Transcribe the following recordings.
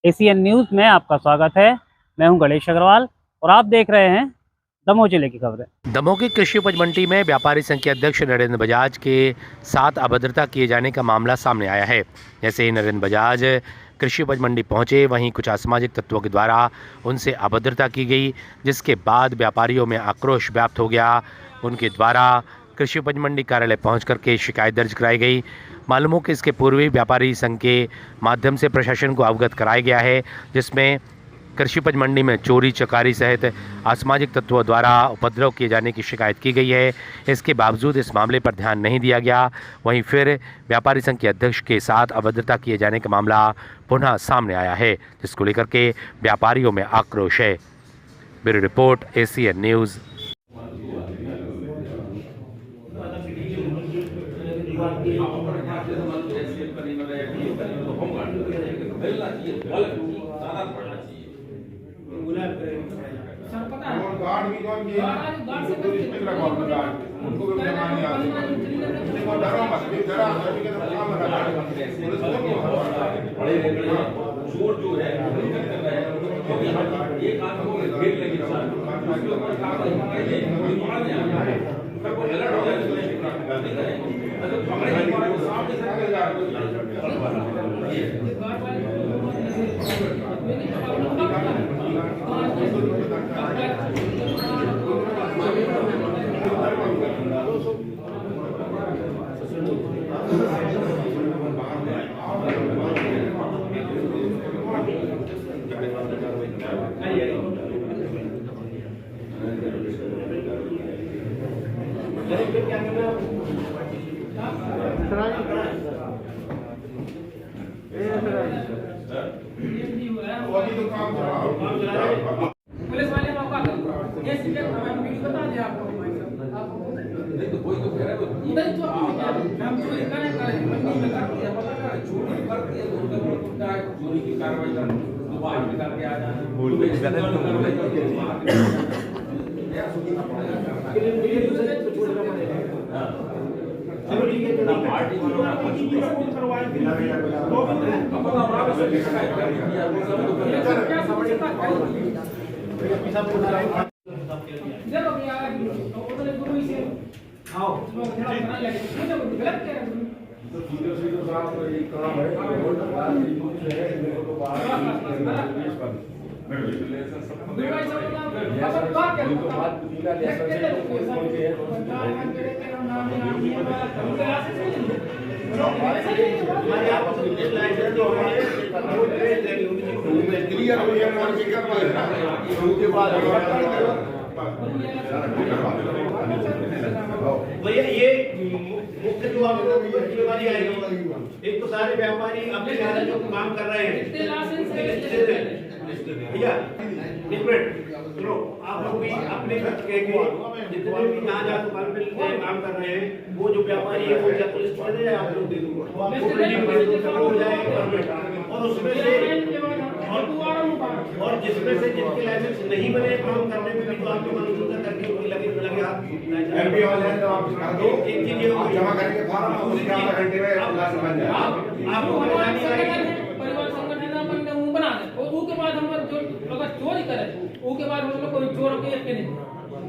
ACN news में आपका स्वागत है। मैं हूं गणेश अग्रवाल और आप देख रहे हैं दमोह जिले की खबरें। दमोह की कृषि उपज मंडी में व्यापारी संघ के अध्यक्ष नरेंद्र बजाज के साथ अभद्रता किए जाने का मामला सामने आया है। जैसे ही नरेंद्र बजाज कृषि उपज मंडी पहुंचे, वहीं कुछ असामाजिक तत्वों के द्वारा उनसे अभद्रता की गई, जिसके बाद व्यापारियों में आक्रोश व्याप्त हो गया। उनके द्वारा कृषि उपज मंडी कार्यालय पहुँच करके शिकायत दर्ज कराई गई। मालूम हो कि इसके पूर्व भी व्यापारी संघ के माध्यम से प्रशासन को अवगत कराया गया है, जिसमें कृषि उपज मंडी में चोरी चकारी सहित असामाजिक तत्वों द्वारा उपद्रव किए जाने की शिकायत की गई है। इसके बावजूद इस मामले पर ध्यान नहीं दिया गया। वहीं फिर व्यापारी संघ के अध्यक्ष के साथ अभद्रता किए जाने का मामला पुनः सामने आया है, जिसको लेकर के व्यापारियों में आक्रोश है। Bureau report, ACN news. Guard भी कौन ये पुलिस में रखा हुआ गार्ड उनको भी बनाने आते हैं। देखो डरो मत, डरा अभी के तो काम लगा पुलिस को चोर जो है एक आदमी को घेर लेगी उसके ऊपर कागज मारेंगे तब वो अलर्ट हो जाए। अगर पकड़े नहीं पाए तो सामने से आगे जा पुलिस वाले मौका ये सीधे हमें वीडियो बता दिया आपको नहीं तो कोई तो कह रहा है नहीं तो हम चोरी करें मंडी में करते हैं पता है चोरी करते हैं तो उनका मुद्दा है चोरी की कार्रवाई कर तो बाहर निकाल के आ जाना बोल के चलो ठीक है ना पार्टी वालों ने कुछ करवाया तो अपना बराबर से शिकायत कर दिया वो सब तो क्या समझता है देखो भैया उधर गुरु से आओ गलत क्या तो सीधे सीधे साहब ये काम है वोट बात है मेरे को बात रेगुलेशन सब बात पूरा क्लियर हो गया मान के उसके बाद भैया ये मुख्य जो आपको जिम्मेवारी आएगी, एक तो सारे व्यापारी अपने जो काम कर रहे हैं भैया चलो आप लोग भी अपने जितने भी जहाँ जहाँ दुकान पे काम कर रहे हैं वो जो व्यापारी है वो क्या पुलिस दे जाए आप लोग दे दूंगा हो जाए और उसमें से और जिसमें से जिनके लाइसेंस नहीं बने काम करने में भी तो आपको मनुष्य करके लगे हाथ एमपी वाले हैं तो आप दिखा दो एक चीज ये जमा करेंगे फॉर्म उसी घंटे में लाइसेंस बन जाए। आपको परिवार संगठन अपन के मुंह बना दे और उसके बाद हम जो अगर चोरी करे उसके बाद हम लोग कोई चोर के नहीं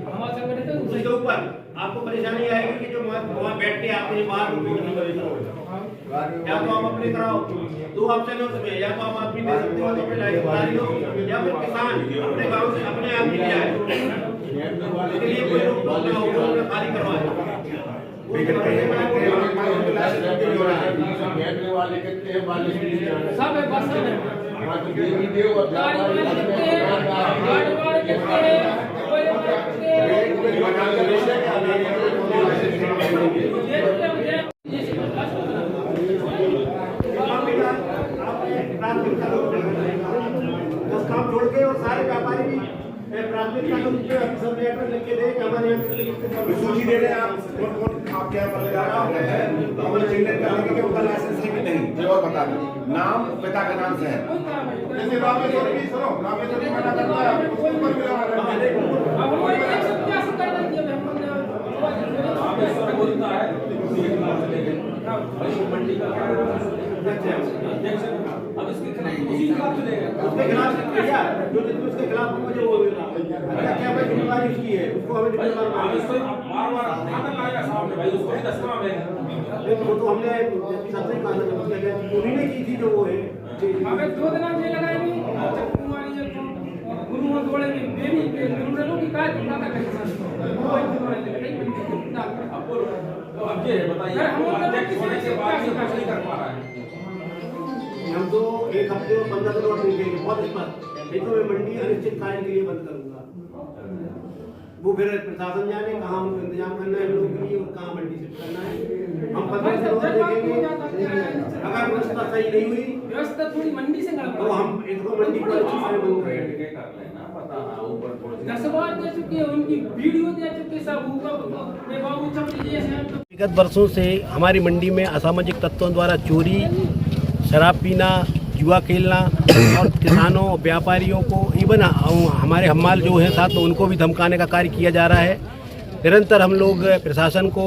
हमारा संगठन है उसके ऊपर आपको परेशानी आएगी कि जो वहाँ बैठ के आपने बाहर या तो आप अपने कराओ दो ऑप्शन है उसमें, या तो आप आदमी दे सकते हो तो अपने लाइसेंस लो या फिर किसान अपने गांव से अपने आप मिल जाए उसके लिए कोई रोक टोक ना हो तो खाली करवाए सब है बस सब है गाड़ी वाले कितने हैं गाड़ी वाले कितने हैं काम जोड़ के और सारे व्यापारी भी प्राथमिकता सब लेटर लिख के दे हमारे यहाँ सूची दे रहे हैं आप कौन कौन आप क्या हैं तो हमें चिन्हित करेंगे कि उनका लाइसेंस है कि नहीं जवाब बता दें। नाम पिता का नाम से है जैसे रामेश्वर भी सुनो रामेश्वर भी मना करता है ऊपर मिला बोलता है मंडी का अध्यक्ष है उसके खिलाफ भैया जो उसके खिलाफ मुझे वो क्या भाई जिम्मेदारी उसकी है, उसको हमें वो तो हमने सबसे कहा उन्हीं ने की थी जो वो है हमें 2 दिन ये लगाए नहीं कुमारी जो गुरु दौड़े में बेनी के गुरु ने लोग का का अब ये बताइए हम तो 1 हफ्ते और 15 दिन और निकलेंगे बहुत स्पष्ट, नहीं तो मैं मंडी अनिश्चितकाल के लिए बंद करूंगा। वो फिर प्रशासन जाने कहाँ हमको इंतजाम करना है लोगों के लिए और कहाँ मंडी शिफ्ट करना है। हम 15 दिन और देखेंगे, अगर व्यवस्था सही नहीं हुई व्यवस्था थोड़ी मंडी से गड़बड़ तो हम इसको मंडी को अच्छी तरह बंद करेंगे। 10 बार दे चुके हैं, उनकी वीडियो दे चुके सब ऊपर बाबू सब लीजिए। विगत वर्षों से हमारी मंडी में असामाजिक तत्वों द्वारा चोरी, शराब पीना, जुआ खेलना और किसानों व्यापारियों को इवन हमारे हम्माल जो हैं साथ में उनको भी धमकाने का कार्य किया जा रहा है। निरंतर हम लोग प्रशासन को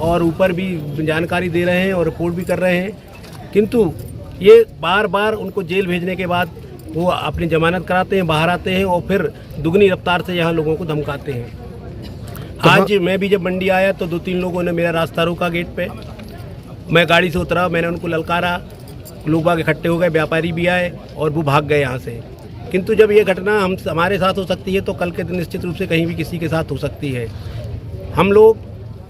और ऊपर भी जानकारी दे रहे हैं और रिपोर्ट भी कर रहे हैं, किंतु ये बार बार उनको जेल भेजने के बाद वो अपनी जमानत कराते हैं, बाहर आते हैं और फिर दुगनी रफ्तार से यहाँ लोगों को धमकाते हैं। आज मैं भी जब मंडी आया तो 2-3 लोगों ने मेरा रास्ता रोका गेट पे। मैं गाड़ी से उतरा, मैंने उनको ललकारा, लोग बाग इकट्ठे हो गए, व्यापारी भी आए और वो भाग गए यहाँ से। किंतु जब ये घटना हमारे साथ हो सकती है तो कल के दिन निश्चित रूप से कहीं भी किसी के साथ हो सकती है। हम लोग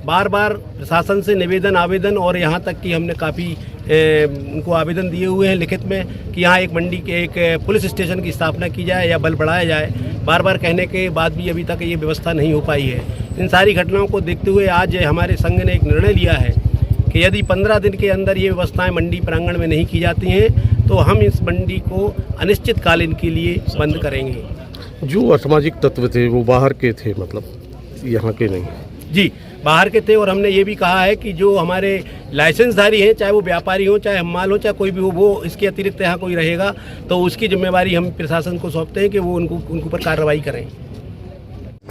बार बार प्रशासन से निवेदन आवेदन और यहाँ तक कि हमने काफ़ी उनको आवेदन दिए हुए हैं लिखित में कि यहाँ एक मंडी के एक पुलिस स्टेशन की स्थापना की जाए या बल बढ़ाया जाए। बार बार कहने के बाद भी अभी तक ये व्यवस्था नहीं हो पाई है। इन सारी घटनाओं को देखते हुए आज हमारे संघ ने एक निर्णय लिया है कि यदि 15 दिन के अंदर ये व्यवस्थाएं मंडी प्रांगण में नहीं की जाती हैं तो हम इस मंडी को अनिश्चितकालीन के लिए बंद करेंगे। जो असामाजिक तत्व थे वो बाहर के थे, मतलब यहाँ के नहीं? जी, बाहर के थे। और हमने ये भी कहा है कि जो हमारे लाइसेंसधारी हैं, चाहे वो व्यापारी हो, चाहे हम्माल हो, चाहे कोई भी हो, वो इसके अतिरिक्त यहाँ कोई रहेगा तो उसकी जिम्मेवारी हम प्रशासन को सौंपते हैं कि वो उनके ऊपर कार्रवाई करें।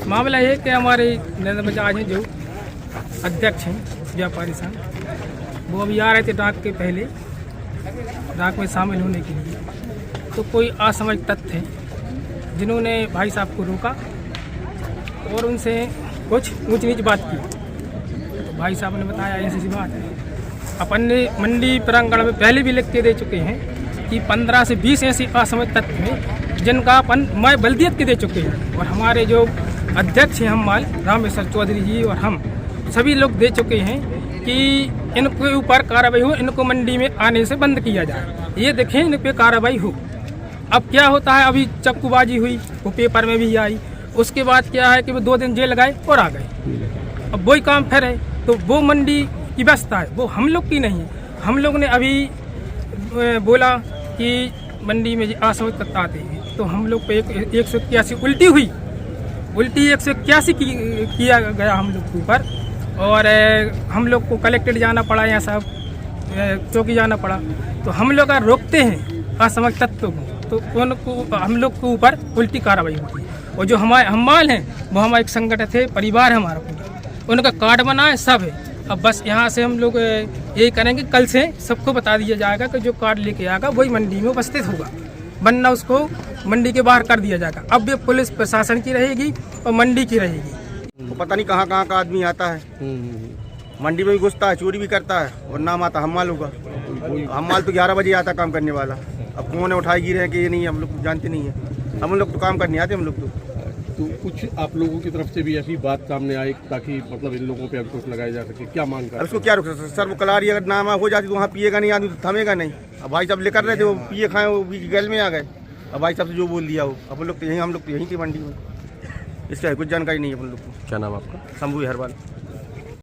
मामला ये कि हमारे नरेंद्र बजाज हैं जो अध्यक्ष हैं व्यापारी संघ, वो अभी आ रहे थे डाक के पहले, डाक में शामिल होने के लिए। तो कोई असामाजिक तत्व थे जिन्होंने भाई साहब को रोका और उनसे कुछ ऊंच नीच बात की। तो भाई साहब ने बताया ऐसी बात है। अपन ने मंडी प्रांगण में पहले भी लिख के दे चुके हैं कि 15 से 20 ऐसी असामाजिक तत्व हैं जिनका अपन मैं बल्दियत के दे चुके हैं। और हमारे जो अध्यक्ष हैं हम्माल रामेश्वर चौधरी जी और हम सभी लोग दे चुके हैं कि इनके ऊपर कार्रवाई हो, इनको मंडी में आने से बंद किया जाए। ये देखें इन पे कार्रवाई हो। अब क्या होता है, अभी चक्कूबाजी हुई, वो पेपर में भी आई। उसके बाद क्या है कि वो 2 दिन जेल लगाए और आ गए। अब वही काम फिर है, तो वो मंडी की व्यवस्था है, वो हम लोग की नहीं है। हम लोग ने अभी बोला कि मंडी में असामाजिक तत्व आते हैं तो हम लोग पे 181 उल्टी हुई, उल्टी 181 किया गया हम लोग के ऊपर। और हम लोग को कलेक्टेड जाना पड़ा, यहाँ साहब चौकी जाना पड़ा। तो हम लोग अगर रोकते हैं असामाजिक तत्वों को तो उनको हम लोग के ऊपर उल्टी कार्रवाई होती है। और जो हमारे हम्माल हैं वो हमारा एक संगठन थे, परिवार है हमारा पूरा, उनका कार्ड बना है, सब है। अब बस यहाँ से हम लोग यही करेंगे, कल से सबको बता दिया जाएगा कि जो कार्ड लेके आएगा वही मंडी में उपस्थित होगा, वरना उसको मंडी के बाहर कर दिया जाएगा। अब ये पुलिस प्रशासन की रहेगी और मंडी की रहेगी। तो पता नहीं कहाँ कहाँ का आदमी आता है, मंडी में भी घुसता है, चोरी भी करता है और नाम आता हम्माल होगा। हम्माल तो 11 बजे आता काम करने वाला। अब कौन उठाई रहे हैं कि ये नहीं, हम लोग जानते नहीं है। हम लोग तो काम करने आते, हम लोग तो कुछ आप लोगों की तरफ से भी ऐसी बात सामने आई ताकि मतलब इन लोगों पे अंकुश लगाया जा सके, क्या मांग कर? उसको क्या रोक सकते सर? वो कलारी अगर नाम हो जाती तो वहाँ पिएगा नहीं आदमी, तो थमेगा नहीं। अब भाई साहब लेकर रहे थे, वो पिए खाए, वो गैल में आ गए। अब भाई साहब से जो बोल दिया वो, अब लोग तो यहीं, हम लोग तो यहीं थे मंडी में। इसका कुछ जानकारी नहीं है अपन लोग को। क्या नाम आपका? शंभू हरवाल।